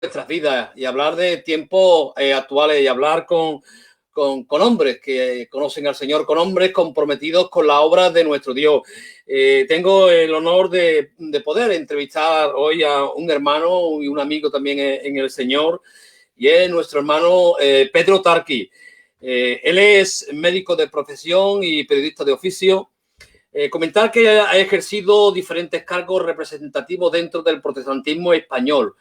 nuestras vidas y hablar de tiempos actuales y hablar con hombres que conocen al Señor, con hombres comprometidos con la obra de nuestro Dios. Tengo el honor de poder entrevistar hoy a un hermano y un amigo también en el Señor, y es nuestro hermano Pedro Tarqui. Él es médico de profesión y periodista de oficio. Comentar que ha ejercido diferentes cargos representativos dentro del protestantismo español.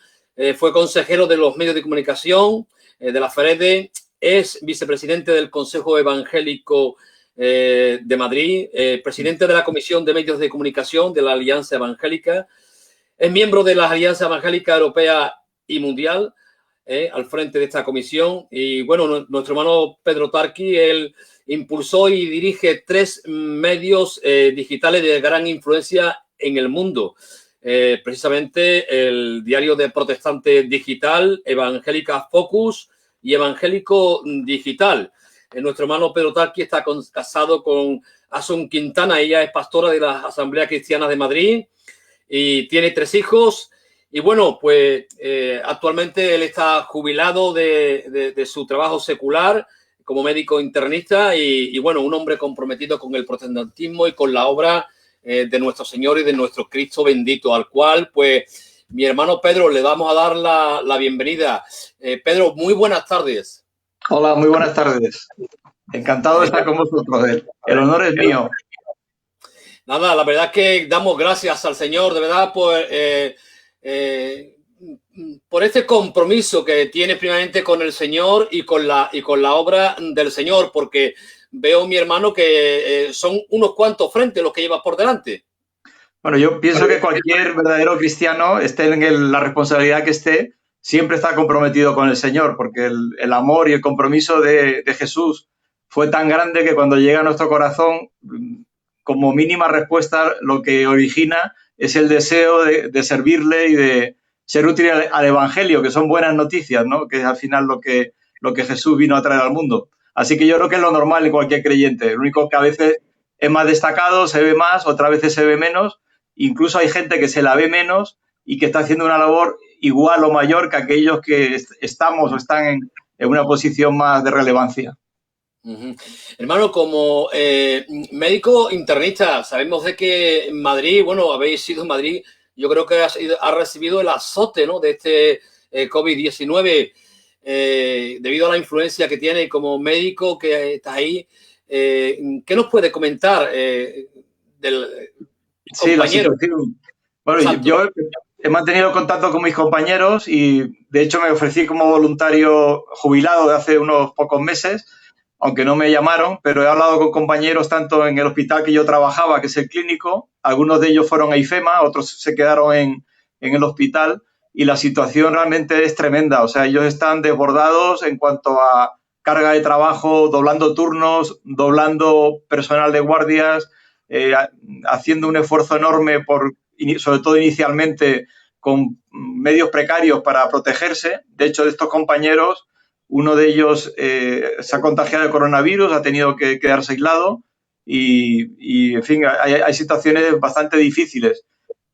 Fue consejero de los medios de comunicación de la FEREDE, es vicepresidente del Consejo Evangélico de Madrid, presidente de la Comisión de Medios de Comunicación de la Alianza Evangélica, es miembro de la Alianza Evangélica Europea y Mundial, al frente de esta comisión. Y bueno, nuestro hermano Pedro Tarqui, él impulsó y dirige 3 medios digitales de gran influencia en el mundo. Precisamente el diario de protestante digital, Evangélica Focus y Evangélico Digital. Nuestro hermano Pedro Tarqui está casado con Asun Quintana, ella es pastora de la Asamblea Cristiana de Madrid y tiene 3 hijos. Y bueno, pues actualmente él está jubilado de su trabajo secular como médico internista y bueno, un hombre comprometido con el protestantismo y con la obra de nuestro Señor y de nuestro Cristo bendito, al cual, pues, mi hermano Pedro, le vamos a dar la bienvenida. Pedro, muy buenas tardes. Hola, muy buenas tardes. Encantado de estar con vosotros. El honor es mío. Nada, la verdad es que damos gracias al Señor, de verdad, por este compromiso que tiene primeramente con el Señor y con la obra del Señor, porque veo, mi hermano, que son unos cuantos frentes los que llevas por delante. Bueno, yo pienso que cualquier verdadero cristiano, esté en la responsabilidad que esté, siempre está comprometido con el Señor, porque el amor y el compromiso de Jesús fue tan grande que cuando llega a nuestro corazón, como mínima respuesta, lo que origina es el deseo de servirle y de ser útil al Evangelio, que son buenas noticias, ¿no? Que es al final lo que Jesús vino a traer al mundo. Así que yo creo que es lo normal en cualquier creyente. Lo único que a veces es más destacado, se ve más, otras veces se ve menos. Incluso hay gente que se la ve menos y que está haciendo una labor igual o mayor que aquellos que estamos o están en una posición más de relevancia. Hermano, como médico internista, sabemos de que en Madrid, bueno, habéis sido en Madrid, yo creo que ha recibido el azote, ¿no?, de este COVID-19 debido a la influencia que tiene como médico que está ahí. ¿Qué nos puede comentar del Sí, la compañero? situación. Bueno, yo he mantenido contacto con mis compañeros y de hecho me ofrecí como voluntario jubilado de hace unos pocos meses, aunque no me llamaron, pero he hablado con compañeros tanto en el hospital que yo trabajaba, que es el clínico, algunos de ellos fueron a IFEMA, otros se quedaron en el hospital y la situación realmente es tremenda. O sea, ellos están desbordados en cuanto a carga de trabajo, doblando turnos, doblando personal de guardias, haciendo un esfuerzo enorme sobre todo inicialmente, con medios precarios para protegerse. De hecho, de estos compañeros, uno de ellos se ha contagiado de coronavirus, ha tenido que quedarse aislado y en fin, hay situaciones bastante difíciles.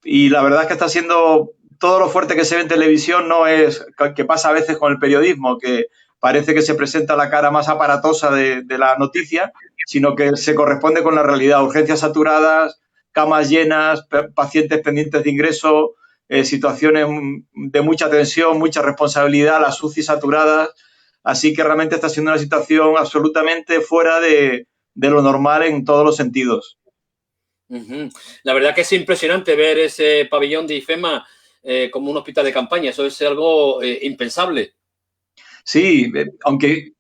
Y la verdad es que está siendo todo lo fuerte que se ve en televisión no es que pasa a veces con el periodismo, que parece que se presenta la cara más aparatosa de la noticia, sino que se corresponde con la realidad. Urgencias saturadas, camas llenas, pacientes pendientes de ingreso, situaciones de mucha tensión, mucha responsabilidad, las UCI saturadas. Así que realmente está siendo una situación absolutamente fuera de lo normal en todos los sentidos. La verdad que es impresionante ver ese pabellón de IFEMA como un hospital de campaña. Eso es algo impensable. Sí, aunque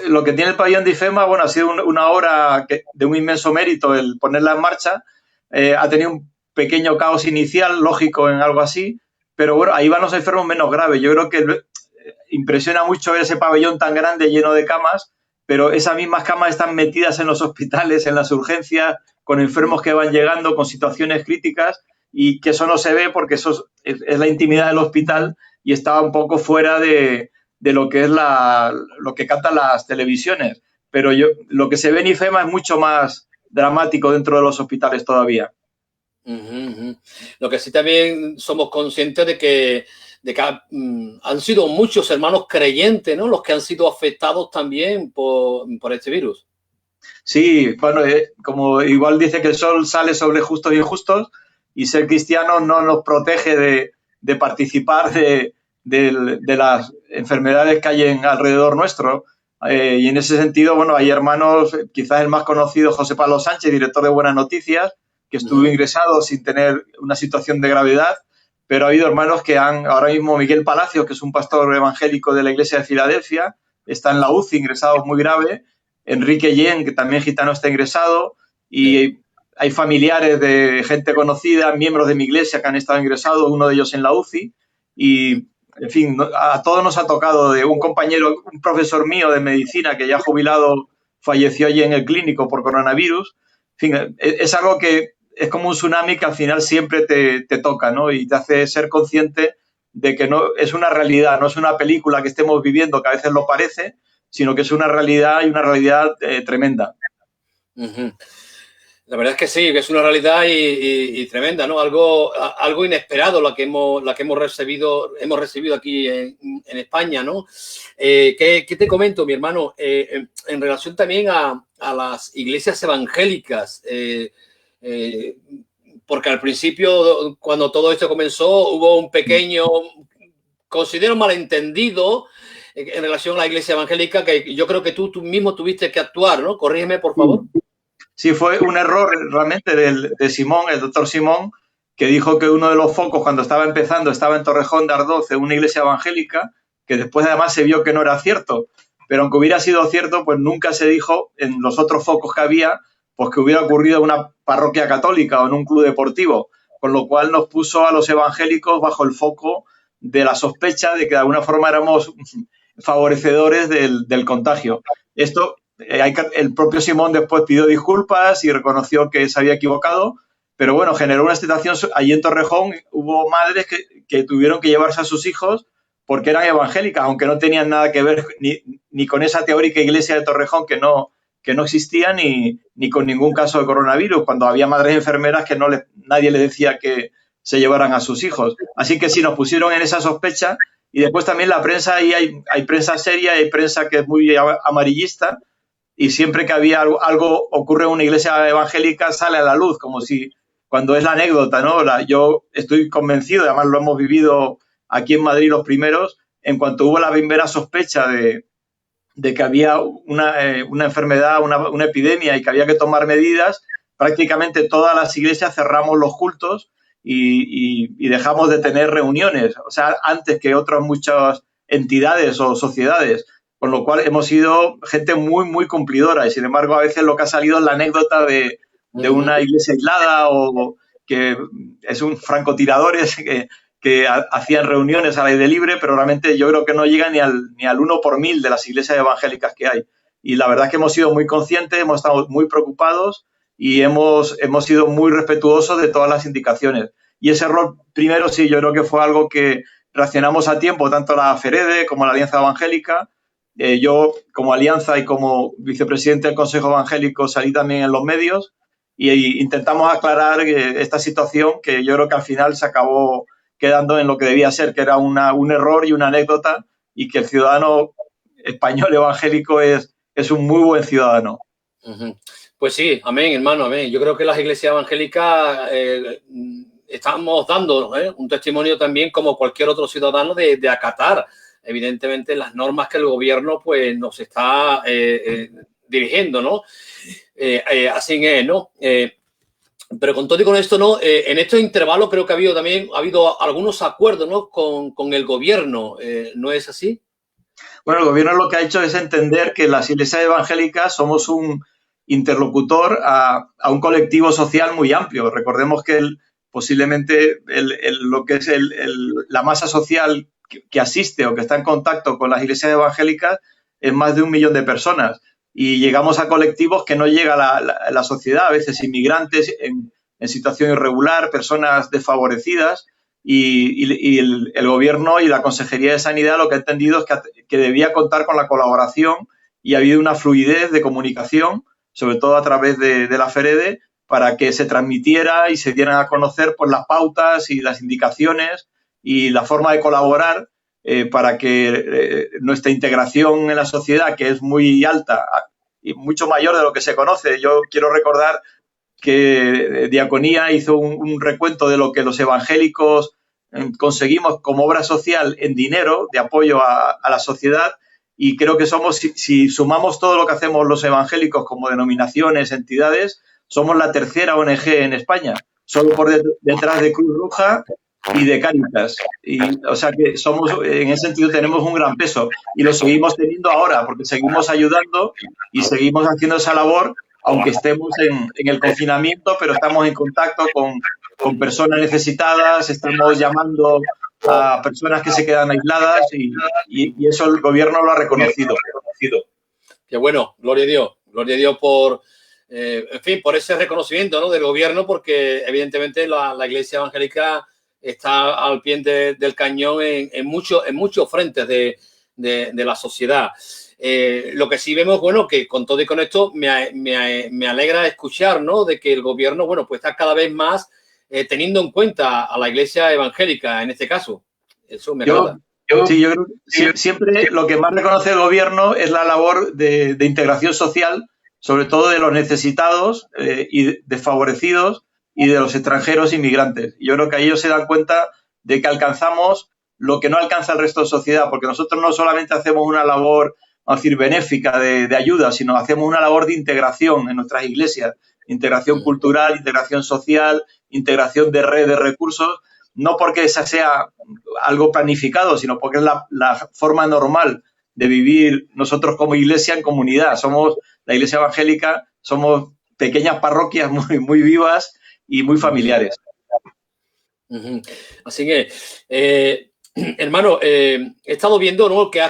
lo que tiene el pabellón de IFEMA, bueno, ha sido una obra de un inmenso mérito el ponerla en marcha. Ha tenido un pequeño caos inicial, lógico en algo así, pero bueno, ahí van los enfermos menos graves. Yo creo que impresiona mucho ver ese pabellón tan grande lleno de camas, pero esas mismas camas están metidas en los hospitales, en las urgencias, con enfermos que van llegando con situaciones críticas y que eso no se ve porque eso es la intimidad del hospital y está un poco fuera de lo que es lo que captan las televisiones. Pero lo que se ve en IFEMA es mucho más dramático dentro de los hospitales todavía. Lo que sí también somos conscientes de que de que han sido muchos hermanos creyentes, ¿no?, los que han sido afectados también por este virus. Sí, bueno, como igual dice que el sol sale sobre justos y injustos, y ser cristiano no nos protege de participar de las enfermedades que hay alrededor nuestro. Y en ese sentido, bueno, hay hermanos, quizás el más conocido, José Pablo Sánchez, director de Buenas Noticias, que estuvo ingresado sin tener una situación de gravedad, pero ha habido hermanos que ahora mismo Miguel Palacios, que es un pastor evangélico de la iglesia de Filadelfia, está en la UCI, ingresado muy grave. Enrique Yen, que también gitano, está ingresado, y hay familiares de gente conocida, miembros de mi iglesia que han estado ingresados, uno de ellos en la UCI, y en fin, a todos nos ha tocado. De un compañero, un profesor mío de medicina que ya jubilado falleció allí en el clínico por coronavirus. En fin, es algo que es como un tsunami que al final siempre te toca, ¿no? Y te hace ser consciente de que no es una realidad, no es una película que estemos viviendo, que a veces lo parece, sino que es una realidad, y una realidad tremenda. La verdad es que sí, que es una realidad y tremenda, ¿no? Algo inesperado la que hemos recibido aquí en España, ¿no? ¿Qué te comento, mi hermano? En relación también a las iglesias evangélicas, porque al principio, cuando todo esto comenzó, hubo un pequeño, considero, malentendido en relación a la iglesia evangélica, que yo creo que tú mismo tuviste que actuar, ¿no? Corrígeme, por favor. Sí, fue un error realmente de Simón, el doctor Simón, que dijo que uno de los focos, cuando estaba empezando, estaba en Torrejón de Ardoz, en una iglesia evangélica, que después además se vio que no era cierto. Pero aunque hubiera sido cierto, pues nunca se dijo en los otros focos que había, pues que hubiera ocurrido en una parroquia católica o en un club deportivo, con lo cual nos puso a los evangélicos bajo el foco de la sospecha de que de alguna forma éramos favorecedores del contagio. Esto, el propio Simón después pidió disculpas y reconoció que se había equivocado, pero bueno, generó una situación allí en Torrejón. Hubo madres que tuvieron que llevarse a sus hijos porque eran evangélicas, aunque no tenían nada que ver ni con esa teórica iglesia de Torrejón que no existía, ni con ningún caso de coronavirus, cuando había madres enfermeras que nadie le decía que se llevaran a sus hijos. Así que sí, nos pusieron en esa sospecha. Y después también la prensa, ahí hay prensa seria, hay prensa que es muy amarillista, y siempre que había algo ocurre en una iglesia evangélica sale a la luz, como si, cuando es la anécdota, ¿no? Yo estoy convencido, además lo hemos vivido aquí en Madrid los primeros, en cuanto hubo la primera sospecha de que había una enfermedad, una epidemia, y que había que tomar medidas, prácticamente todas las iglesias cerramos los cultos y dejamos de tener reuniones, o sea, antes que otras muchas entidades o sociedades, con lo cual hemos sido gente muy, muy cumplidora. Y sin embargo, a veces lo que ha salido es la anécdota de una iglesia aislada, o que es un francotiradores que hacían reuniones al aire libre, pero realmente yo creo que no llega ni al 1 por 1000 de las iglesias evangélicas que hay. Y la verdad es que hemos sido muy conscientes, hemos estado muy preocupados y hemos sido muy respetuosos de todas las indicaciones. Y ese error, primero, sí, yo creo que fue algo que reaccionamos a tiempo, tanto la FEREDE como la Alianza Evangélica. Yo, como Alianza y como vicepresidente del Consejo Evangélico, salí también en los medios y intentamos aclarar esta situación, que yo creo que al final se acabó quedando en lo que debía ser, que era un error y una anécdota, y que el ciudadano español evangélico es un muy buen ciudadano. Pues sí, amén, hermano, amén. Yo creo que las iglesias evangélicas estamos dando un testimonio también, como cualquier otro ciudadano, de acatar, evidentemente, las normas que el gobierno pues nos está dirigiendo, ¿no? Así es, ¿no? Pero con todo y con esto, ¿no? En este intervalo creo que ha habido algunos acuerdos, ¿no? Con el gobierno, ¿no es así? Bueno, el gobierno lo que ha hecho es entender que las iglesias evangélicas somos un interlocutor a un colectivo social muy amplio. Recordemos que posiblemente lo que es la masa social que asiste o que está en contacto con las iglesias evangélicas es más de 1 millón de personas. Y llegamos a colectivos que no llega la sociedad, a veces inmigrantes en situación irregular, personas desfavorecidas. Y el gobierno y la Consejería de Sanidad lo que ha entendido es que debía contar con la colaboración, y ha habido una fluidez de comunicación, sobre todo a través de la FEREDE, para que se transmitiera y se dieran a conocer pues las pautas y las indicaciones y la forma de colaborar para que nuestra integración en la sociedad, que es muy alta y mucho mayor de lo que se conoce. Yo quiero recordar que Diaconía hizo un recuento de lo que los evangélicos conseguimos como obra social en dinero de apoyo a la sociedad, y creo que somos, si sumamos todo lo que hacemos los evangélicos como denominaciones, entidades, somos la tercera ONG en España, solo por detrás de Cruz Roja y de Cáritas. O sea que somos, en ese sentido tenemos un gran peso y lo seguimos teniendo ahora porque seguimos ayudando y seguimos haciendo esa labor, aunque estemos en el confinamiento, pero estamos en contacto con personas necesitadas, estamos llamando a personas que se quedan aisladas y eso el gobierno lo ha reconocido. Qué bueno, gloria a Dios por, en fin, por ese reconocimiento, ¿no?, del gobierno, porque evidentemente la Iglesia evangélica está al pie del cañón en muchos frentes de la sociedad. Lo que sí vemos, bueno, que con todo y con esto me alegra escuchar, ¿no?, de que el gobierno, bueno, pues está cada vez más teniendo en cuenta a la Iglesia evangélica en este caso. Eso me agrada. Sí, yo creo que siempre lo que más reconoce el gobierno es la labor de integración social, sobre todo de los necesitados y desfavorecidos y de los extranjeros inmigrantes. Yo creo que ahí ellos se dan cuenta de que alcanzamos lo que no alcanza el resto de sociedad, porque nosotros no solamente hacemos una labor, vamos a decir, benéfica de ayuda, sino hacemos una labor de integración en nuestras iglesias, integración cultural, integración social, integración de red de recursos, no porque esa sea algo planificado, sino porque es la forma normal de vivir nosotros como iglesia en comunidad. Somos la Iglesia evangélica, somos pequeñas parroquias muy vivas y muy familiares. Así que, hermano, he estado viendo, ¿no?, que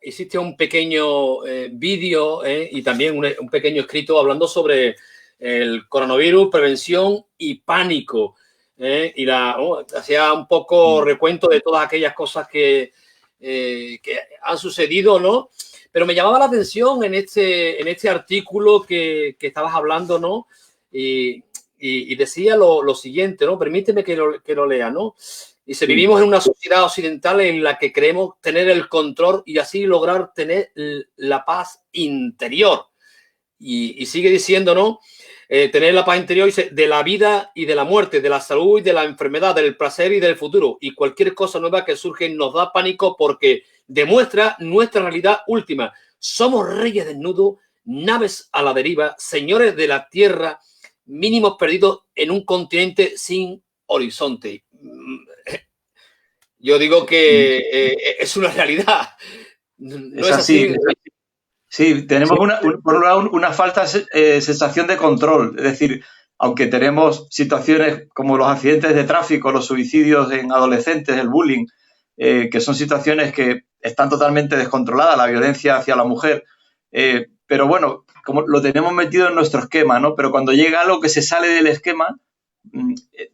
existe un pequeño vídeo y también un pequeño escrito hablando sobre el coronavirus, prevención y pánico. Y hacía un poco recuento de todas aquellas cosas que han sucedido, ¿no? Pero me llamaba la atención en este artículo que estabas hablando, ¿no? Y decía lo siguiente, ¿no? Permíteme que lo lea, ¿no? Dice, vivimos en una sociedad occidental en la que creemos tener el control y así lograr tener la paz interior. Y sigue diciendo, ¿no? Tener la paz interior, dice, de la vida y de la muerte, de la salud y de la enfermedad, del placer y del futuro. Y cualquier cosa nueva que surge nos da pánico porque demuestra nuestra realidad última. Somos reyes desnudos, naves a la deriva, señores de la tierra, mínimos perdidos en un continente sin horizonte. Yo digo que es una realidad. ¿No es así? Sí, tenemos por un lado una falta sensación de control. Es decir, aunque tenemos situaciones como los accidentes de tráfico, los suicidios en adolescentes, el bullying, que son situaciones que están totalmente descontroladas, la violencia hacia la mujer. Pero bueno, como lo tenemos metido en nuestro esquema, ¿no? Pero cuando llega algo que se sale del esquema,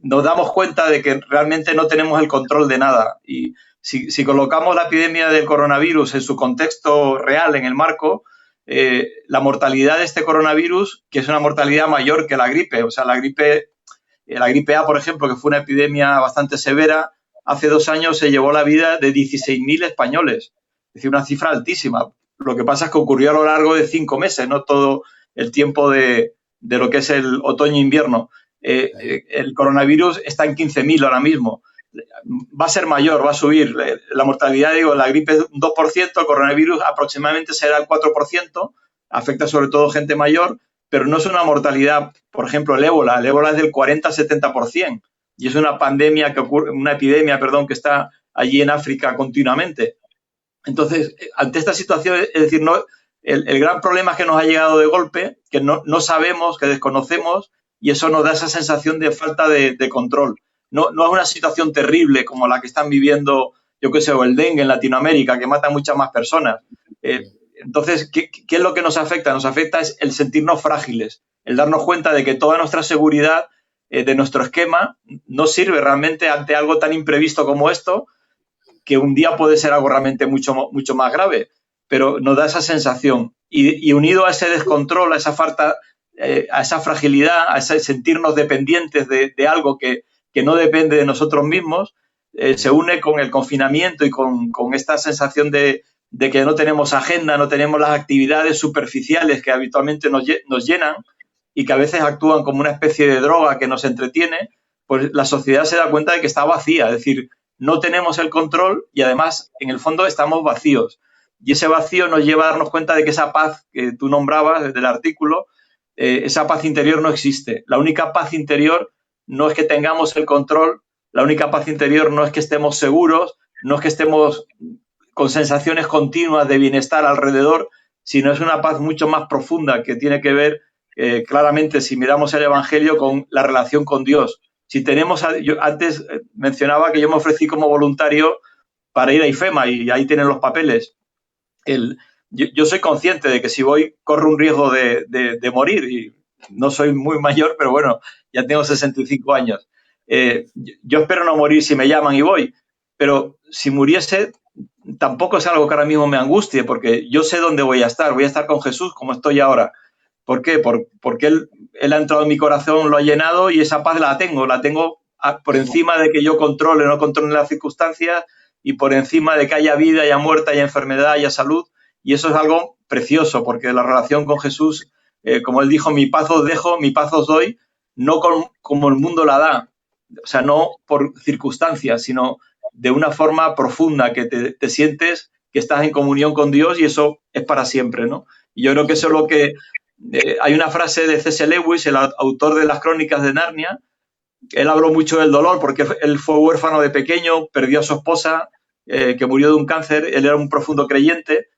nos damos cuenta de que realmente no tenemos el control de nada. Y si colocamos la epidemia del coronavirus en su contexto real, en el marco, la mortalidad de este coronavirus, que es una mortalidad mayor que la gripe, o sea, la gripe A, por ejemplo, que fue una epidemia bastante severa, hace 2 años se llevó la vida de 16.000 españoles, es decir, una cifra altísima. Lo que pasa es que ocurrió a lo largo de 5 meses, no todo el tiempo de lo que es el otoño-invierno. El coronavirus está en 15.000 ahora mismo. Va a ser mayor, va a subir. La mortalidad, digo, la gripe es un 2%, el coronavirus aproximadamente será el 4%, afecta sobre todo gente mayor, pero no es una mortalidad, por ejemplo, el ébola es del 40-70%, y es una pandemia que ocurre, una epidemia, perdón, que está allí en África continuamente. Entonces, ante esta situación, es decir, no, el gran problema es que nos ha llegado de golpe, que no sabemos, que desconocemos, y eso nos da esa sensación de falta de control. No es una situación terrible como la que están viviendo, yo qué sé, o el dengue en Latinoamérica, que mata a muchas más personas. Entonces, ¿qué es lo que nos afecta? Nos afecta es el sentirnos frágiles, el darnos cuenta de que toda nuestra seguridad de nuestro esquema no sirve realmente ante algo tan imprevisto como esto, que un día puede ser algo realmente mucho más grave, pero nos da esa sensación. Y unido a ese descontrol, a esa falta, a esa fragilidad, a ese sentirnos dependientes de algo que no depende de nosotros mismos, se une con el confinamiento y con esta sensación de que no tenemos agenda, no tenemos las actividades superficiales que habitualmente nos llenan y que a veces actúan como una especie de droga que nos entretiene, pues la sociedad se da cuenta de que está vacía, es decir, no tenemos el control y además en el fondo estamos vacíos. Y ese vacío nos lleva a darnos cuenta de que esa paz que tú nombrabas desde el artículo, esa paz interior no existe. La única paz interior no es que tengamos el control, la única paz interior no es que estemos seguros, no es que estemos con sensaciones continuas de bienestar alrededor, sino es una paz mucho más profunda que tiene que ver claramente, si miramos el Evangelio, con la relación con Dios. Si tenemos, yo antes mencionaba que yo me ofrecí como voluntario para ir a IFEMA y ahí tienen los papeles. Yo soy consciente de que si voy corro un riesgo de morir y no soy muy mayor, pero bueno, ya tengo 65 años. Yo espero no morir si me llaman y voy, pero si muriese tampoco es algo que ahora mismo me angustie, porque yo sé dónde voy a estar con Jesús como estoy ahora. ¿Por qué? Porque él ha entrado en mi corazón, lo ha llenado y esa paz la tengo por encima de que yo controle o no controle las circunstancias y por encima de que haya vida, haya muerte, haya enfermedad, haya salud. Y eso es algo precioso, porque la relación con Jesús, como él dijo, mi paz os dejo, mi paz os doy, no como el mundo la da, o sea, no por circunstancias, sino de una forma profunda, que te sientes que estás en comunión con Dios y eso es para siempre, ¿no? Y yo creo que eso es lo que... hay una frase de C.S. Lewis, el autor de las Crónicas de Narnia. Él habló mucho del dolor porque él fue huérfano de pequeño, perdió a su esposa, que murió de un cáncer. Él era un profundo creyente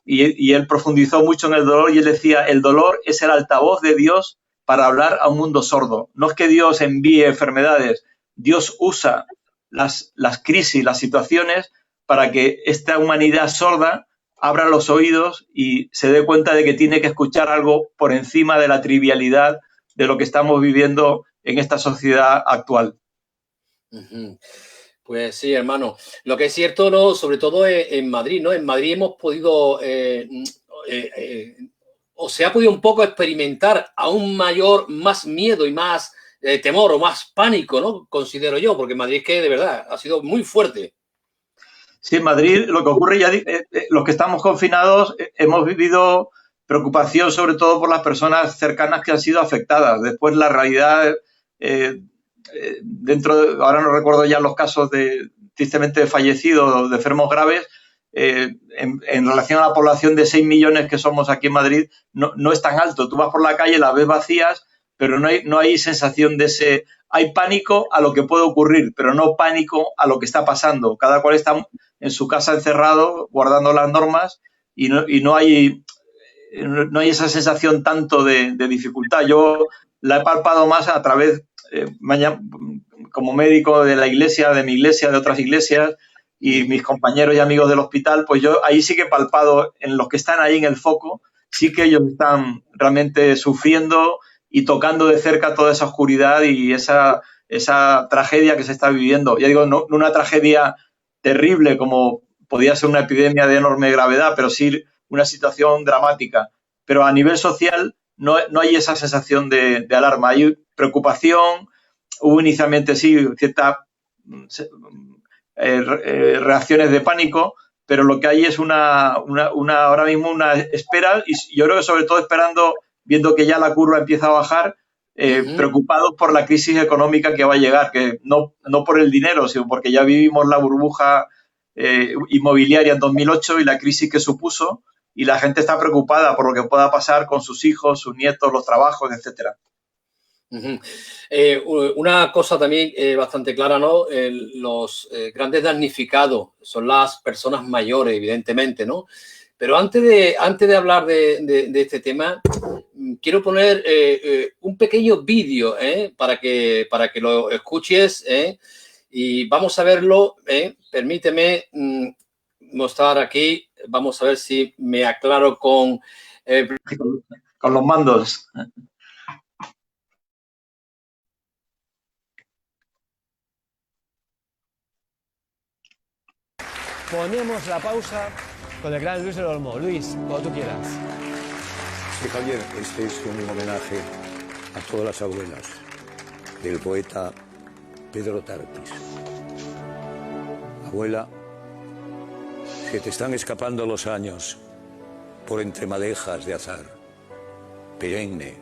y él profundizó mucho en el dolor y él decía, el dolor es el altavoz de Dios para hablar a un mundo sordo. No es que Dios envíe enfermedades, Dios usa las crisis, las situaciones para que esta humanidad sorda abra los oídos y se dé cuenta de que tiene que escuchar algo por encima de la trivialidad de lo que estamos viviendo en esta sociedad actual. Pues sí, hermano. Lo que es cierto, ¿no? Sobre todo en Madrid, ¿no? En Madrid hemos podido, o se ha podido un poco experimentar aún más miedo y más temor o más pánico, ¿no? Considero yo, porque Madrid es que de verdad ha sido muy fuerte. Sí, en Madrid lo que ocurre, los que estamos confinados hemos vivido preocupación sobre todo por las personas cercanas que han sido afectadas. Después la realidad, ahora no recuerdo ya los casos de tristemente fallecidos, de enfermos graves, en relación a la población de 6 millones que somos aquí en Madrid, no es tan alto. Tú vas por la calle, las ves vacías, pero no hay sensación de ese... Hay pánico a lo que puede ocurrir, pero no pánico a lo que está pasando. Cada cual está en su casa encerrado, guardando las normas y no hay esa sensación tanto de dificultad. Yo la he palpado más a través, como médico de la iglesia, de mi iglesia, de otras iglesias y mis compañeros y amigos del hospital, pues yo ahí sí que he palpado en los que están ahí en el foco, sí que ellos están realmente sufriendo y tocando de cerca toda esa oscuridad y esa tragedia que se está viviendo. Ya digo, no una tragedia terrible como podía ser una epidemia de enorme gravedad, pero sí una situación dramática. Pero a nivel social no hay esa sensación de alarma, hay preocupación, hubo inicialmente sí ciertas reacciones de pánico, pero lo que hay es ahora mismo una espera y yo creo que sobre todo viendo que ya la curva empieza a bajar, preocupados por la crisis económica que va a llegar, que no por el dinero, sino porque ya vivimos la burbuja inmobiliaria en 2008 y la crisis que supuso, y la gente está preocupada por lo que pueda pasar con sus hijos, sus nietos, los trabajos, etcétera. Una cosa también bastante clara, ¿no? Los grandes damnificados son las personas mayores, evidentemente, ¿no? Pero antes de hablar de este tema, quiero poner un pequeño vídeo para que lo escuches y vamos a verlo. Permíteme mostrar aquí. Vamos a ver si me aclaro con los mandos. Ponemos la pausa con el gran Luis del Olmo. Luis, cuando tú quieras. Sí, Javier, este es un homenaje a todas las abuelas del poeta Pedro Tartis. Abuela, se te están escapando los años por entre madejas de azar, perenne,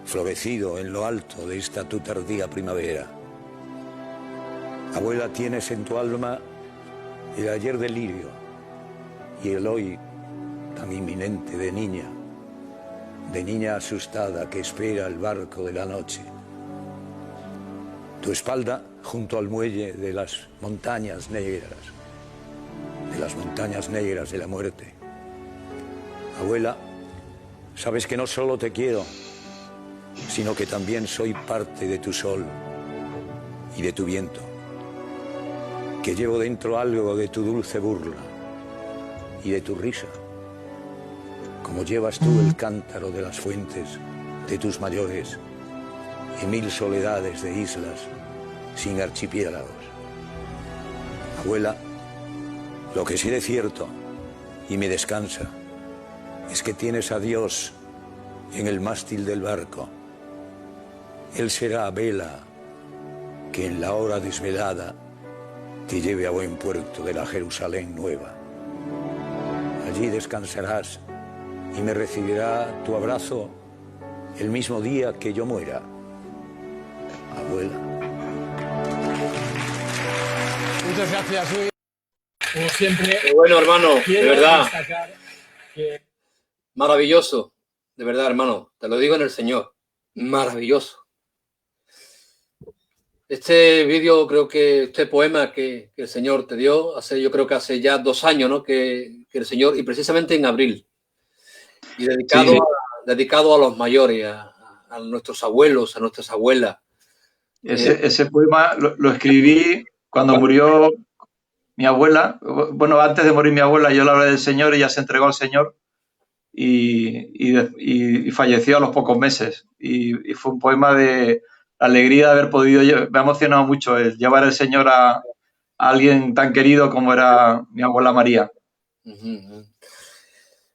florecido en lo alto de esta tu tardía primavera. Abuela, tienes en tu alma el ayer delirio y el hoy tan inminente de niña asustada que espera el barco de la noche. Tu espalda junto al muelle de las montañas negras de la muerte. Abuela, sabes que no solo te quiero, sino que también soy parte de tu sol y de tu viento, que llevo dentro algo de tu dulce burla y de tu risa, como llevas tú el cántaro de las fuentes de tus mayores y 1000 soledades de islas sin archipiélagos. Abuela, lo que sí de cierto y me descansa es que tienes a Dios en el mástil del barco. Él será vela que en la hora desvelada te lleve a buen puerto de la Jerusalén nueva. Allí descansarás y me recibirá tu abrazo el mismo día que yo muera. Abuela. Muchas gracias, Luis. Como siempre. Bueno, hermano, de verdad. Que... Maravilloso. De verdad, hermano. Te lo digo en el Señor. Maravilloso. Este vídeo, creo que este poema que el Señor te dio, yo creo que hace ya 2 años, ¿no? Que el Señor, y precisamente en abril, y dedicado, sí. Dedicado a los mayores, a nuestros abuelos, a nuestras abuelas. Ese poema lo escribí cuando murió mi abuela. Bueno, antes de morir mi abuela, yo le hablé del Señor y ella se entregó al Señor y falleció a los pocos meses. Y fue un poema de alegría de haber podido, me ha emocionado mucho el llevar el Señor a alguien tan querido como era mi abuela María.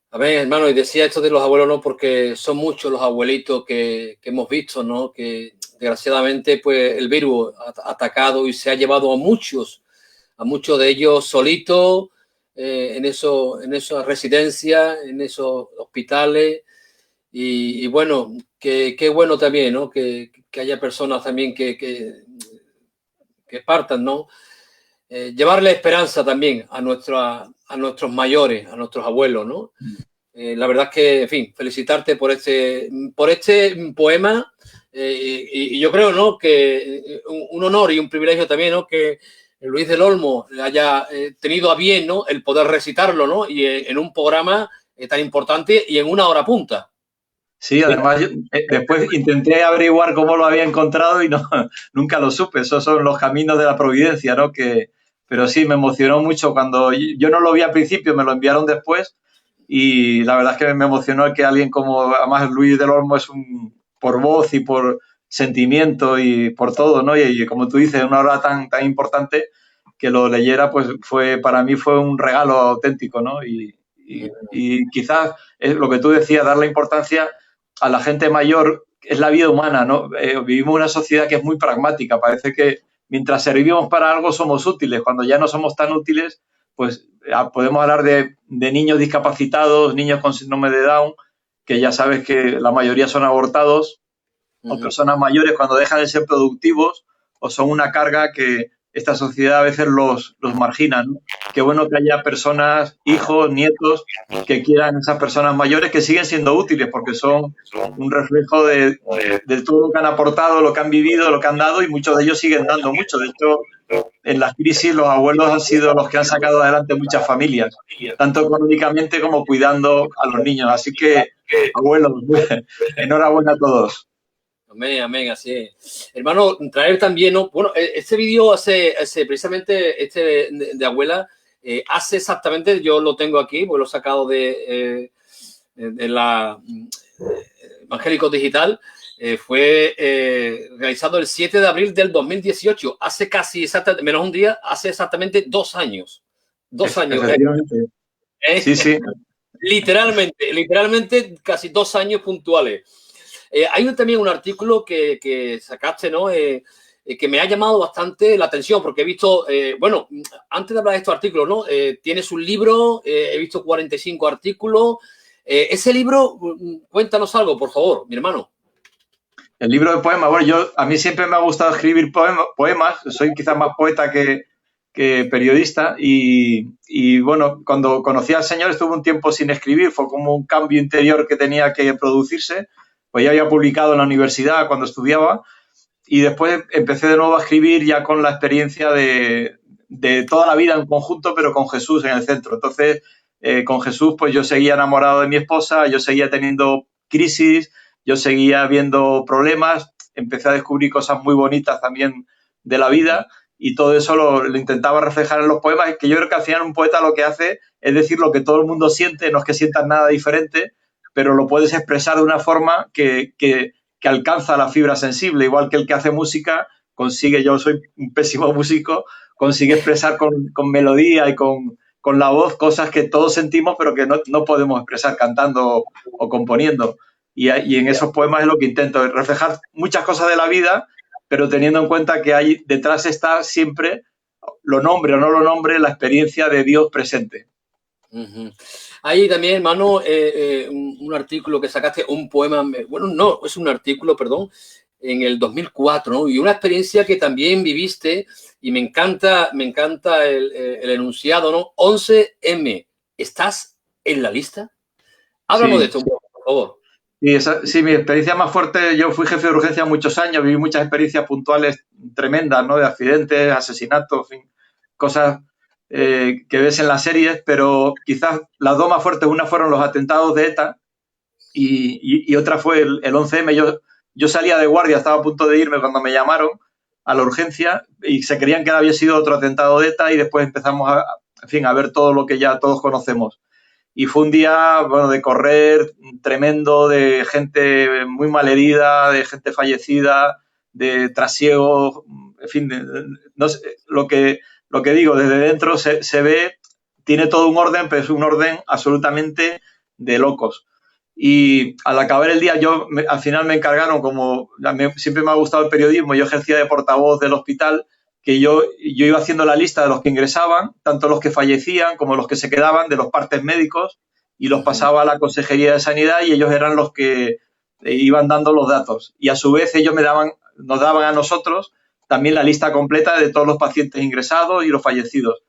A ver, hermano, y decía esto de los abuelos, ¿no? Porque son muchos los abuelitos que hemos visto, ¿no? Que desgraciadamente, pues, el virus ha atacado y se ha llevado a muchos de ellos solitos, en esas residencias, en esos hospitales. Y bueno, qué bueno también, ¿no? Que haya personas también que partan, ¿no? Llevarle esperanza también a nuestros mayores, a nuestros abuelos, ¿no? La verdad es que, en fin, felicitarte por este poema, y yo creo, ¿no? Que un honor y un privilegio también, ¿no? Que Luis del Olmo haya tenido a bien, ¿no? El poder recitarlo, ¿no? Y en un programa tan importante y en 1 hora punta. Sí, además yo, después intenté averiguar cómo lo había encontrado y nunca lo supe. Esos son los caminos de la providencia, ¿no? Pero sí, me emocionó mucho cuando yo no lo vi al principio, me lo enviaron después y la verdad es que me emocionó que alguien como, además Luis del Olmo es por voz y por sentimiento y por todo, ¿no? Y como tú dices, 1 hora tan importante que lo leyera, pues para mí fue un regalo auténtico, ¿no? Y quizás es lo que tú decías, dar la importancia a la gente mayor, es la vida humana, ¿no? Vivimos una sociedad que es muy pragmática, parece que mientras servimos para algo somos útiles, cuando ya no somos tan útiles, pues podemos hablar de niños discapacitados, niños con síndrome de Down, que ya sabes que la mayoría son abortados, o personas mayores cuando dejan de ser productivos o son una carga que esta sociedad a veces los margina, ¿no? Qué bueno que haya personas, hijos, nietos, que quieran esas personas mayores que siguen siendo útiles porque son un reflejo de todo lo que han aportado, lo que han vivido, lo que han dado y muchos de ellos siguen dando mucho. De hecho, en las crisis los abuelos han sido los que han sacado adelante muchas familias, tanto económicamente como cuidando a los niños. Así que, abuelos, enhorabuena a todos. Amén, amén, así es. Hermano, traer también, ¿no? Bueno, este vídeo precisamente de abuela, hace exactamente, yo lo tengo aquí, pues lo he sacado de la Evangélico Digital, fue realizado el 7 de abril del 2018, hace casi exactamente, menos un día, hace exactamente 2 años. 2 años. Sí, sí. Literalmente casi 2 años puntuales. Hay también un artículo que sacaste, ¿no? que me ha llamado bastante la atención, porque he visto, bueno, antes de hablar de estos artículos, ¿no? Tienes un libro, he visto 45 artículos. Ese libro, cuéntanos algo, por favor, mi hermano. El libro de poemas, bueno, a mí siempre me ha gustado escribir poemas, soy quizás más poeta que periodista y bueno, cuando conocí al Señor estuve un tiempo sin escribir, fue como un cambio interior que tenía que producirse, pues ya había publicado en la universidad cuando estudiaba y después empecé de nuevo a escribir ya con la experiencia de toda la vida en conjunto, pero con Jesús en el centro. Entonces, con Jesús, pues yo seguía enamorado de mi esposa, yo seguía teniendo crisis, yo seguía viendo problemas, empecé a descubrir cosas muy bonitas también de la vida y todo eso lo intentaba reflejar en los poemas, que yo creo que al final un poeta lo que hace es decir lo que todo el mundo siente, no es que sientas nada diferente, pero lo puedes expresar de una forma que alcanza la fibra sensible, igual que el que hace música consigue, yo soy un pésimo músico, consigue expresar con melodía y con la voz cosas que todos sentimos pero que no podemos expresar cantando o componiendo. Y en esos poemas es lo que intento, reflejar muchas cosas de la vida, pero teniendo en cuenta que hay detrás está siempre, lo nombre o no lo nombre, la experiencia de Dios presente. Hay también, hermano, un artículo que sacaste, un poema, bueno, no, es un artículo, perdón, en el 2004, ¿no? Y una experiencia que también viviste y me encanta el enunciado, ¿no? 11M, ¿estás en la lista? Háblanos de esto, por favor. Sí, mi experiencia más fuerte, yo fui jefe de urgencia muchos años, viví muchas experiencias puntuales tremendas, ¿no? De accidentes, asesinatos, en fin, cosas que ves en las series, pero quizás las dos más fuertes, una fueron los atentados de ETA y otra fue el 11M. Yo salía de guardia, estaba a punto de irme cuando me llamaron a la urgencia y se creían que había sido otro atentado de ETA y después empezamos a ver todo lo que ya todos conocemos. Y fue un día, bueno, de correr tremendo, de gente muy malherida, de gente fallecida, de trasiegos, en fin, no sé, lo que digo, desde dentro se ve, tiene todo un orden, pero es un orden absolutamente de locos. Y al acabar el día, al final me encargaron, siempre me ha gustado el periodismo, yo ejercía de portavoz del hospital, que yo iba haciendo la lista de los que ingresaban, tanto los que fallecían como los que se quedaban, de los partes médicos, y los pasaba a la Consejería de Sanidad y ellos eran los que iban dando los datos. Y a su vez ellos nos daban a nosotros también la lista completa de todos los pacientes ingresados y los fallecidos.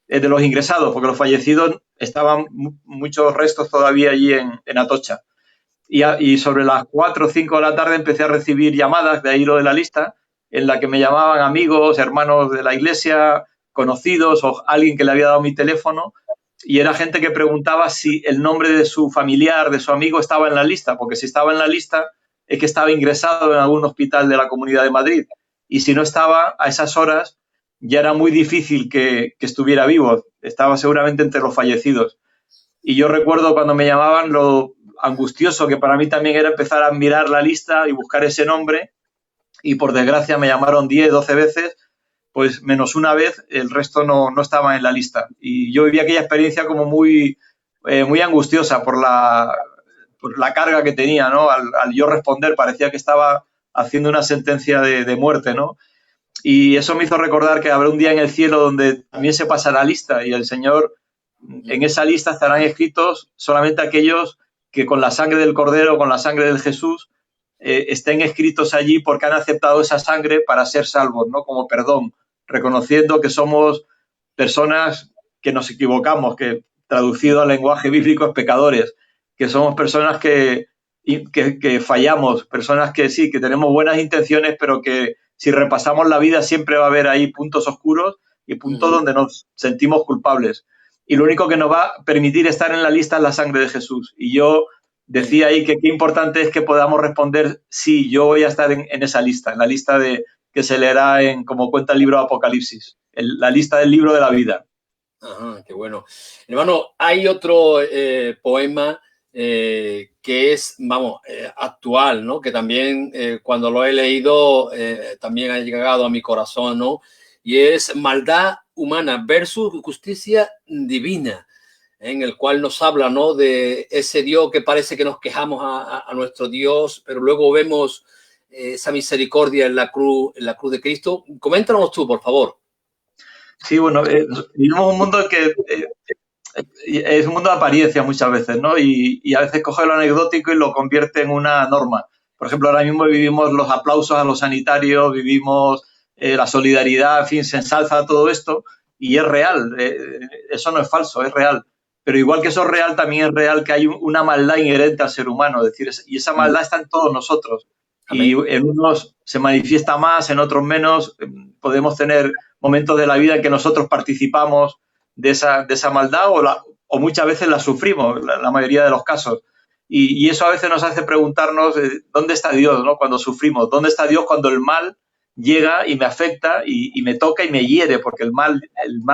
De los ingresados, porque los fallecidos estaban muchos restos todavía allí en Atocha. Y sobre las 4 o 5 de la tarde empecé a recibir llamadas, de ahí lo de la lista, en la que me llamaban amigos, hermanos de la iglesia, conocidos o alguien que le había dado mi teléfono y era gente que preguntaba si el nombre de su familiar, de su amigo estaba en la lista, porque si estaba en la lista es que estaba ingresado en algún hospital de la Comunidad de Madrid y si no estaba a esas horas ya era muy difícil que estuviera vivo, estaba seguramente entre los fallecidos. Y yo recuerdo cuando me llamaban lo angustioso que para mí también era empezar a mirar la lista y buscar ese nombre y por desgracia me llamaron 10, 12 veces, pues menos una vez, el resto no estaba en la lista. Y yo viví aquella experiencia como muy angustiosa por la carga que tenía, ¿no? Al yo responder parecía que estaba haciendo una sentencia de muerte, ¿no? Y eso me hizo recordar que habrá un día en el cielo donde también se pasa la lista y el Señor, en esa lista estarán escritos solamente aquellos que con la sangre del Cordero, con la sangre del Jesús, estén escritos allí porque han aceptado esa sangre para ser salvos, ¿no? Como perdón, reconociendo que somos personas que nos equivocamos, que traducido al lenguaje bíblico es pecadores, que somos personas que fallamos, personas que sí, que tenemos buenas intenciones, pero que si repasamos la vida siempre va a haber ahí puntos oscuros y puntos donde nos sentimos culpables. Y lo único que nos va a permitir estar en la lista es la sangre de Jesús. Y yo decía ahí que qué importante es que podamos responder, sí, yo voy a estar en esa lista, en la lista que se leerá como cuenta el libro de Apocalipsis, la lista del libro de la vida. Ajá, qué bueno. Hermano, hay otro poema que es, actual, ¿no? Que también cuando lo he leído también ha llegado a mi corazón, ¿no? Y es Maldad humana versus justicia divina, en el cual nos habla, ¿no? De ese Dios que parece que nos quejamos a nuestro Dios, pero luego vemos esa misericordia en la cruz de Cristo. Coméntanos tú, por favor. Sí, bueno, vivimos un mundo que es un mundo de apariencia muchas veces, ¿no? Y a veces coge lo anecdótico y lo convierte en una norma. Por ejemplo, ahora mismo vivimos los aplausos a los sanitarios, vivimos la solidaridad, en fin, se ensalza todo esto y es real. Eso no es falso, es real. Pero igual que eso es real, también es real que hay una maldad inherente al ser humano. Es decir, y esa maldad está en todos nosotros. Amén. Y en unos se manifiesta más, en otros menos. Podemos tener momentos de la vida en que nosotros participamos de esa maldad o muchas veces la sufrimos, la mayoría de los casos. Y eso a veces nos hace preguntarnos ¿dónde está Dios, ¿no? Cuando sufrimos? ¿Dónde está Dios cuando el mal llega y me afecta y me toca y me hiere? Porque el mal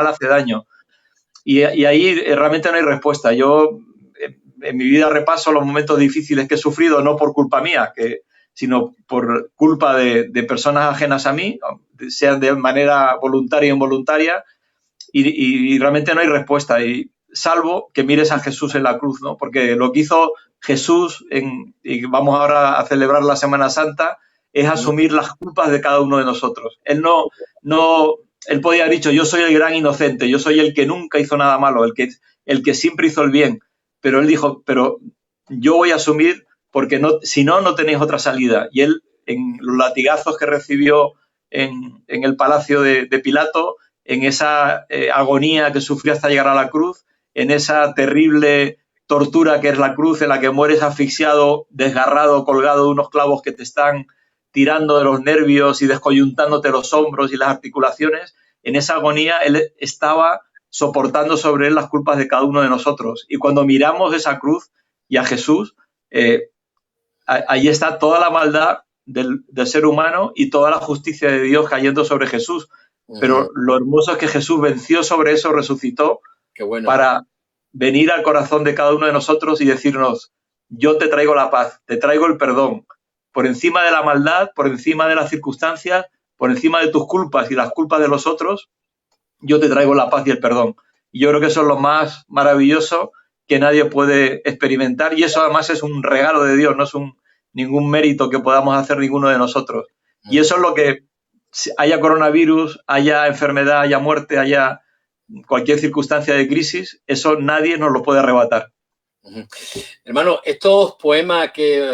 hace daño. Y ahí realmente no hay respuesta. Yo en mi vida repaso los momentos difíciles que he sufrido, no por culpa mía, sino por culpa de personas ajenas a mí, sean de manera voluntaria o involuntaria, y realmente no hay respuesta, salvo que mires a Jesús en la cruz, ¿no? Porque lo que hizo Jesús, y vamos ahora a celebrar la Semana Santa, es asumir las culpas de cada uno de nosotros. Él él podía haber dicho, yo soy el gran inocente, yo soy el que nunca hizo nada malo, el que siempre hizo el bien, pero él dijo, pero yo voy a asumir porque si no tenéis otra salida. Y él, en los latigazos que recibió en el palacio de Pilato, en esa agonía que sufrió hasta llegar a la cruz, en esa terrible tortura que es la cruz, en la que mueres asfixiado, desgarrado, colgado de unos clavos que te están tirando de los nervios y descoyuntándote los hombros y las articulaciones, en esa agonía él estaba soportando sobre él las culpas de cada uno de nosotros. Y cuando miramos esa cruz y a Jesús, ahí está toda la maldad del ser humano y toda la justicia de Dios cayendo sobre Jesús. Pero lo hermoso es que Jesús venció sobre eso, resucitó. Qué bueno. Para venir al corazón de cada uno de nosotros y decirnos, yo te traigo la paz, te traigo el perdón. Por encima de la maldad, por encima de las circunstancias, por encima de tus culpas y las culpas de los otros, yo te traigo la paz y el perdón. Y yo creo que eso es lo más maravilloso que nadie puede experimentar, y eso además es un regalo de Dios, no es ningún mérito que podamos hacer ninguno de nosotros. Y eso es lo que, haya coronavirus, haya enfermedad, haya muerte, haya cualquier circunstancia de crisis, eso nadie nos lo puede arrebatar. Hermano, estos poemas,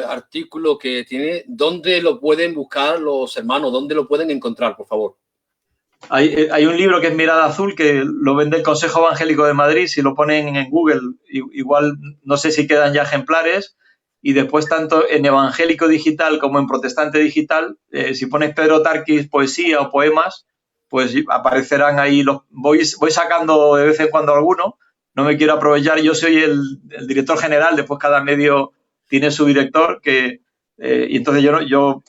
artículos que tiene, ¿dónde lo pueden buscar los hermanos? ¿Dónde lo pueden encontrar, por favor? Hay un libro que es Mirada Azul, que lo vende el Consejo Evangélico de Madrid. Si lo ponen en Google, igual no sé si quedan ya ejemplares. Y después, tanto en Evangélico Digital como en Protestante Digital, si pones Pedro Tarquis poesía o poemas, pues aparecerán ahí. Voy sacando de vez en cuando alguno. No me quiero aprovechar. Yo soy el director general, después cada medio tiene su director, y entonces yo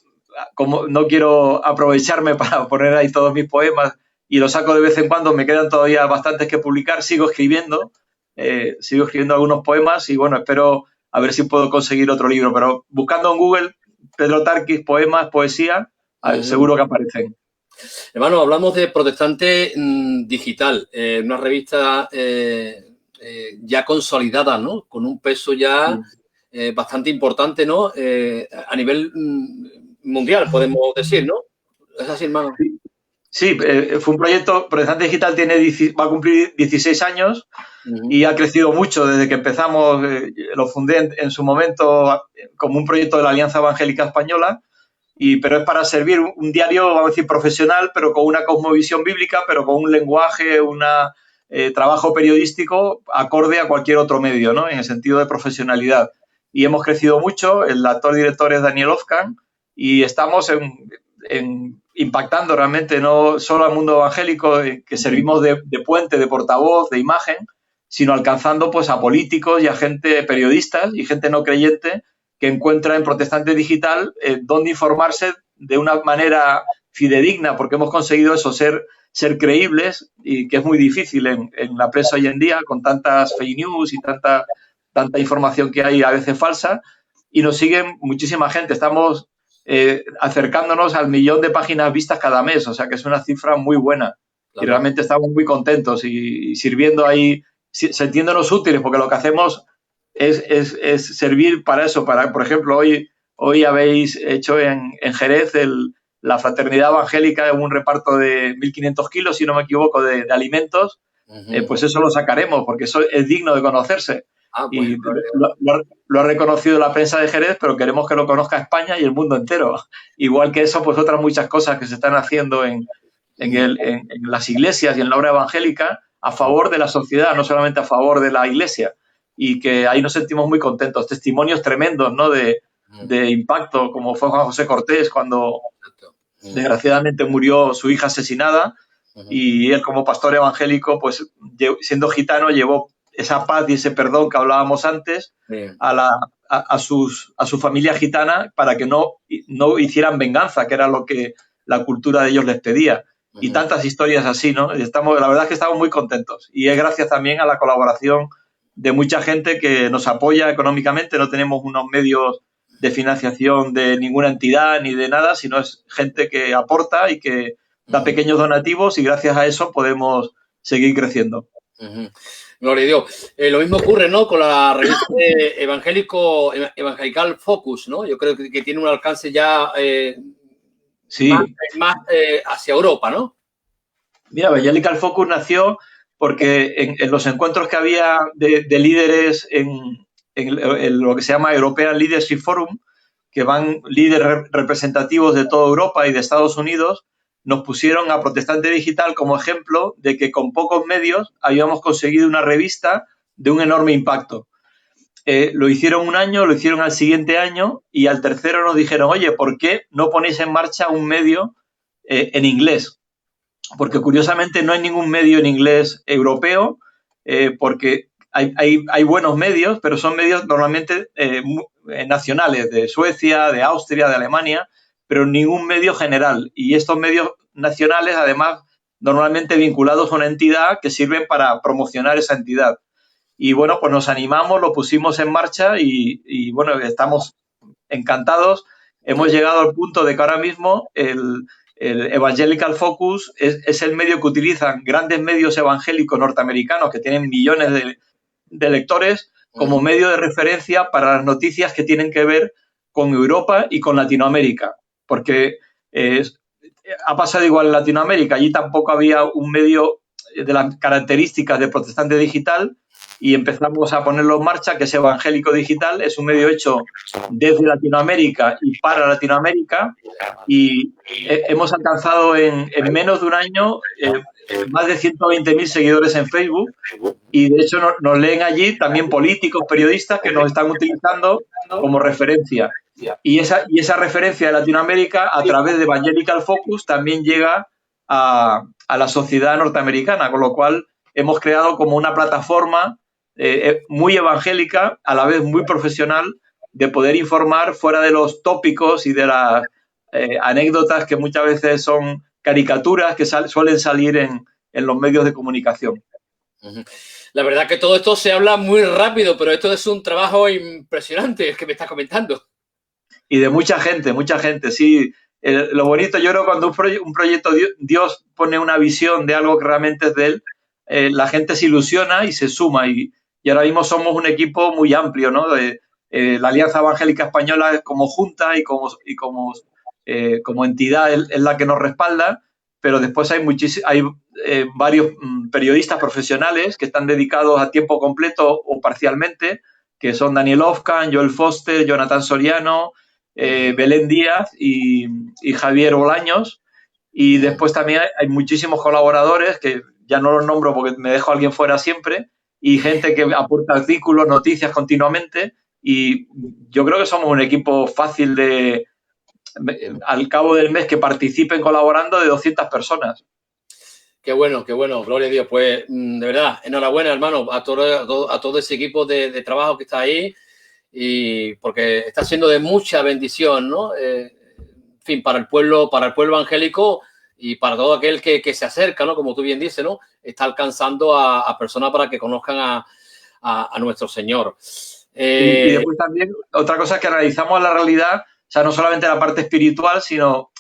como no quiero aprovecharme para poner ahí todos mis poemas y los saco de vez en cuando, me quedan todavía bastantes que publicar, sigo escribiendo algunos poemas y bueno, espero a ver si puedo conseguir otro libro, pero buscando en Google Pedro Tarquis, poemas, poesía, seguro que aparecen. Hermano, hablamos de Protestante Digital, una revista ya consolidada, ¿no? Con un peso ya bastante importante, ¿no? A nivel mundial, podemos decir, ¿no? ¿Es así, hermano? Sí, fue un proyecto. Protestante Digital va a cumplir 16 años y ha crecido mucho desde que empezamos. Lo fundé en su momento como un proyecto de la Alianza Evangélica Española, pero es para servir un diario, vamos a decir, profesional, pero con una cosmovisión bíblica, pero con un lenguaje, trabajo periodístico acorde a cualquier otro medio, ¿no? En el sentido de profesionalidad. Y hemos crecido mucho. El actual director es Daniel Ofkan y estamos impactando realmente no solo al mundo evangélico, que servimos de puente, de portavoz, de imagen, sino alcanzando pues a políticos y a gente, periodistas y gente no creyente que encuentra en Protestante Digital dónde informarse de una manera fidedigna, porque hemos conseguido eso, ser creíbles, y que es muy difícil en la prensa hoy en día, con tantas fake news y tanta información que hay a veces falsa, y nos siguen muchísima gente. Estamos acercándonos al 1 millón de páginas vistas cada mes, o sea que es una cifra muy buena. Claro. Y realmente estamos muy contentos y sirviendo ahí, sintiéndonos útiles, porque lo que hacemos es servir para eso. Por ejemplo, hoy Hoy habéis hecho en Jerez la Fraternidad Evangélica, un reparto de 1.500 kilos, si no me equivoco, de alimentos. Pues eso lo sacaremos, porque eso es digno de conocerse. Y lo ha reconocido la prensa de Jerez, pero queremos que lo conozca España y el mundo entero. Igual que eso, pues otras muchas cosas que se están haciendo en las iglesias y en la obra evangélica a favor de la sociedad, no solamente a favor de la iglesia. Y que ahí nos sentimos muy contentos. Testimonios tremendos, ¿no?, de impacto, como fue Juan José Cortés cuando desgraciadamente murió su hija asesinada, y él, como pastor evangélico, pues siendo gitano, llevó esa paz y ese perdón que hablábamos antes a su familia gitana, para que no hicieran venganza, que era lo que la cultura de ellos les pedía. Y tantas historias así, ¿no? La verdad es que estamos muy contentos, y es gracias también a la colaboración de mucha gente que nos apoya económicamente. No tenemos unos medios de financiación de ninguna entidad ni de nada, sino es gente que aporta y que da pequeños donativos, y gracias a eso podemos seguir creciendo. Gloria a Dios. Lo mismo ocurre, ¿no?, con la revista Evangelical Focus, ¿no? Yo creo que tiene un alcance ya más hacia Europa, ¿no? Mira, Evangelical Focus nació porque en los encuentros que había de líderes en lo que se llama European Leadership Forum, que van líderes representativos de toda Europa y de Estados Unidos, nos pusieron a Protestante Digital como ejemplo de que con pocos medios habíamos conseguido una revista de un enorme impacto. Lo hicieron un año, lo hicieron al siguiente año, y al tercero nos dijeron: oye, ¿por qué no ponéis en marcha un medio en inglés? Porque curiosamente no hay ningún medio en inglés europeo, porque hay buenos medios, pero son medios normalmente nacionales, de Suecia, de Austria, de Alemania, pero ningún medio general. Y estos medios nacionales, además, normalmente vinculados a una entidad, que sirven para promocionar esa entidad. Y bueno, pues nos animamos, lo pusimos en marcha y bueno, estamos encantados. Hemos llegado al punto de que ahora mismo el Evangelical Focus es el medio que utilizan grandes medios evangélicos norteamericanos, que tienen millones de lectores, como medio de referencia para las noticias que tienen que ver con Europa y con Latinoamérica. Porque ha pasado igual en Latinoamérica. Allí tampoco había un medio de las características de Protestante Digital, y empezamos a ponerlo en marcha, que es Evangélico Digital. Es un medio hecho desde Latinoamérica y para Latinoamérica, y hemos alcanzado en menos de un año más de 120.000 seguidores en Facebook, y de hecho nos leen allí también políticos, periodistas, que nos están utilizando como referencia. Y esa referencia de Latinoamérica, a través de Evangelical Focus, también llega a la sociedad norteamericana, con lo cual hemos creado como una plataforma muy evangélica, a la vez muy profesional, de poder informar fuera de los tópicos y de las anécdotas que muchas veces son caricaturas que suelen salir en los medios de comunicación. La verdad que todo esto se habla muy rápido, pero esto es un trabajo impresionante, el que me estás comentando. Y de mucha gente, sí. Lo bonito, yo creo, cuando un proyecto, Dios pone una visión de algo que realmente es de Él, la gente se ilusiona y se suma, y ahora mismo somos un equipo muy amplio, ¿no? La Alianza Evangélica Española como junta y como entidad es la que nos respalda, pero después hay varios periodistas profesionales que están dedicados a tiempo completo o parcialmente, que son Daniel Ofcan, Joel Foster, Jonathan Soriano, Belén Díaz y Javier Bolaños. Y después también hay muchísimos colaboradores, que ya no los nombro porque me dejo a alguien fuera siempre, y gente que aporta artículos, noticias continuamente, y yo creo que somos un equipo fácil al cabo del mes, que participen colaborando, de 200 personas. Qué bueno, gloria a Dios. Pues de verdad, enhorabuena, hermano, a todo ese equipo de trabajo que está ahí, y porque está siendo de mucha bendición, ¿no? En fin, para el pueblo evangélico y para todo aquel que se acerca, ¿no? Como tú bien dices, ¿no? Está alcanzando a personas para que conozcan a nuestro Señor. Y después también, otra cosa que analizamos la realidad, o sea, no solamente la parte espiritual, sino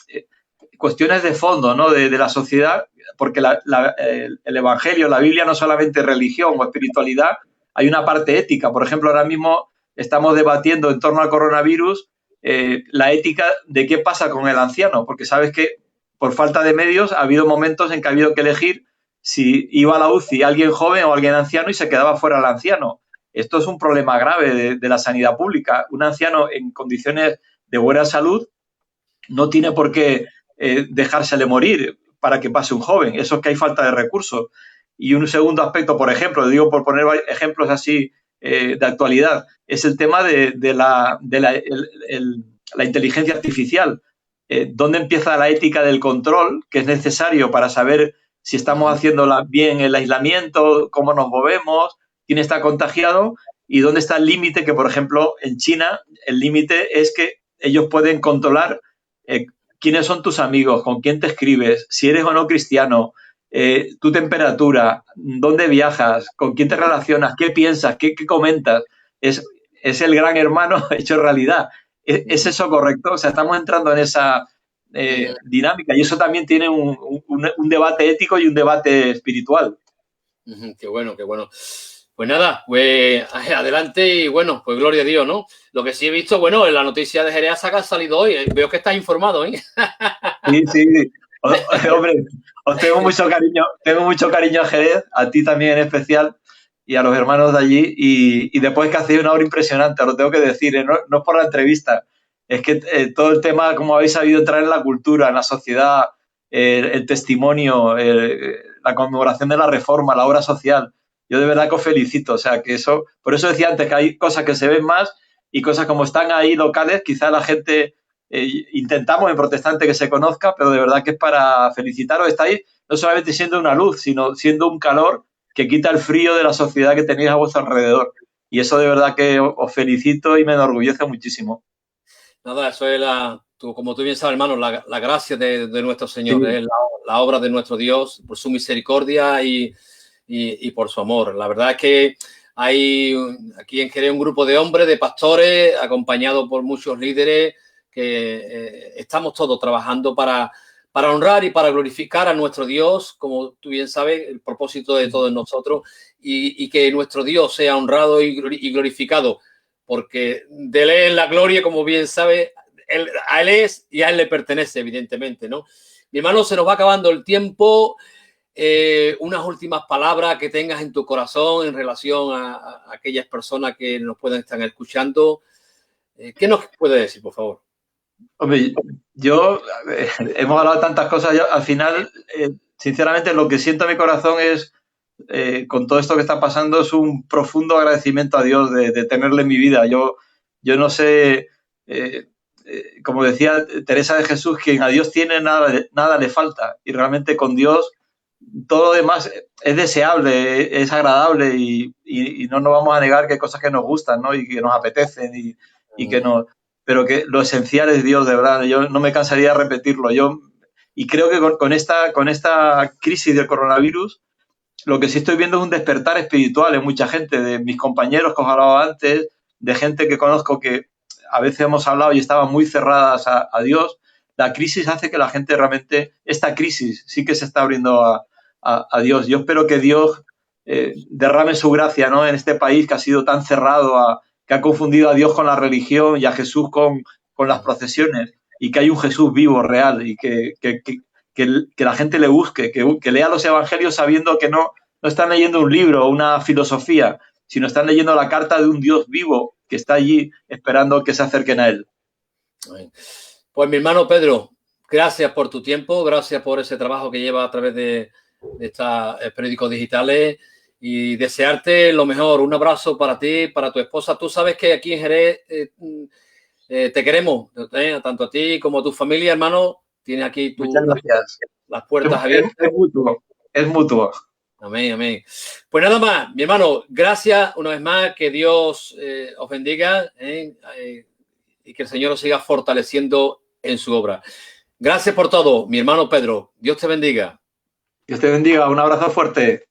cuestiones de fondo, ¿no? De la sociedad, porque el Evangelio, la Biblia, no solamente religión o espiritualidad, hay una parte ética. Por ejemplo, ahora mismo estamos debatiendo en torno al coronavirus la ética de qué pasa con el anciano, porque sabes que por falta de medios ha habido momentos en que ha habido que elegir si iba a la UCI alguien joven o alguien anciano y se quedaba fuera el anciano. Esto es un problema grave de la sanidad pública. Un anciano en condiciones de buena salud no tiene por qué dejársele morir para que pase un joven. Eso es que hay falta de recursos. Y un segundo aspecto, por ejemplo, digo por poner ejemplos así de actualidad, es el tema de la inteligencia artificial. ¿Dónde empieza la ética del control que es necesario para saber si estamos haciendo bien el aislamiento, cómo nos movemos, quién está contagiado y dónde está el límite? Que, por ejemplo, en China el límite es que ellos pueden controlar quiénes son tus amigos, con quién te escribes, si eres o no cristiano, tu temperatura, dónde viajas, con quién te relacionas, qué piensas, qué comentas. Es el gran hermano hecho realidad. ¿Es eso correcto? O sea, estamos entrando en esa dinámica y eso también tiene un debate ético y un debate espiritual. Qué bueno, qué bueno. Pues nada, pues adelante y bueno, pues gloria a Dios, ¿no? Lo que sí he visto, bueno, en la noticia de Jerez ha salido hoy. Veo que estás informado, ¿eh? Sí. Hombre, os tengo mucho cariño a Jerez, a ti también en especial y a los hermanos de allí. Y después que hacéis una obra impresionante, os lo tengo que decir, no es por la entrevista, es que todo el tema, como habéis sabido entrar en la cultura, en la sociedad, el testimonio, la conmemoración de la reforma, la obra social. Yo de verdad que os felicito, o sea, que eso, por eso decía antes que hay cosas que se ven más y cosas como están ahí locales, quizá la gente intentamos en Protestante que se conozca, pero de verdad que es para felicitaros. Estáis no solamente siendo una luz, sino siendo un calor que quita el frío de la sociedad que tenéis a vuestro alrededor. Y eso de verdad que os felicito y me enorgullece muchísimo. Nada, eso es como tú bien sabes, hermano, la gracia de nuestro Señor, sí. es la obra de nuestro Dios por su misericordia y por su amor. La verdad es que hay aquí en Jerez un grupo de hombres, de pastores, acompañados por muchos líderes, que estamos todos trabajando para honrar y para glorificar a nuestro Dios, como tú bien sabes, el propósito de todos nosotros, y que nuestro Dios sea honrado y glorificado, porque de él es la gloria, como bien sabes, a él es y a él le pertenece, evidentemente, ¿no? Mi hermano, se nos va acabando el tiempo. Unas últimas palabras que tengas en tu corazón en relación a aquellas personas que nos puedan estar escuchando. ¿Qué nos puedes decir, por favor? Hombre, hemos hablado de tantas cosas. Yo, al final, sinceramente, lo que siento en mi corazón es, con todo esto que está pasando, es un profundo agradecimiento a Dios de tenerle en mi vida. Yo no sé, como decía Teresa de Jesús, quien a Dios tiene, nada le falta. Y realmente con Dios todo lo demás es deseable, es agradable y no nos vamos a negar que hay cosas que nos gustan, ¿no? Y que nos apetecen y que nos... Pero que lo esencial es Dios, de verdad. Yo no me cansaría de repetirlo. Y creo que con esta crisis del coronavirus, lo que sí estoy viendo es un despertar espiritual en mucha gente, de mis compañeros que os hablaba antes, de gente que conozco que a veces hemos hablado y estaban muy cerradas a Dios. La crisis hace que la gente realmente, esta crisis sí que se está abriendo a Dios. Yo espero que Dios derrame su gracia, ¿no? En este país que ha sido tan cerrado, que ha confundido a Dios con la religión y a Jesús con las procesiones, y que hay un Jesús vivo, real, y que la gente le busque, que lea los evangelios sabiendo que no están leyendo un libro o una filosofía, sino están leyendo la carta de un Dios vivo que está allí esperando que se acerquen a él. Pues mi hermano Pedro, gracias por tu tiempo, gracias por ese trabajo que lleva a través de estos periódicos digitales y desearte lo mejor. Un abrazo para ti, para tu esposa. Tú sabes que aquí en Jerez te queremos, tanto a ti como a tu familia, hermano. Tienes aquí las puertas abiertas. Es mutuo. Amén, amén. Pues nada más, mi hermano, gracias una vez más, que Dios os bendiga y que el Señor os siga fortaleciendo en su obra. Gracias por todo, mi hermano Pedro. Dios te bendiga. Dios te bendiga. Un abrazo fuerte.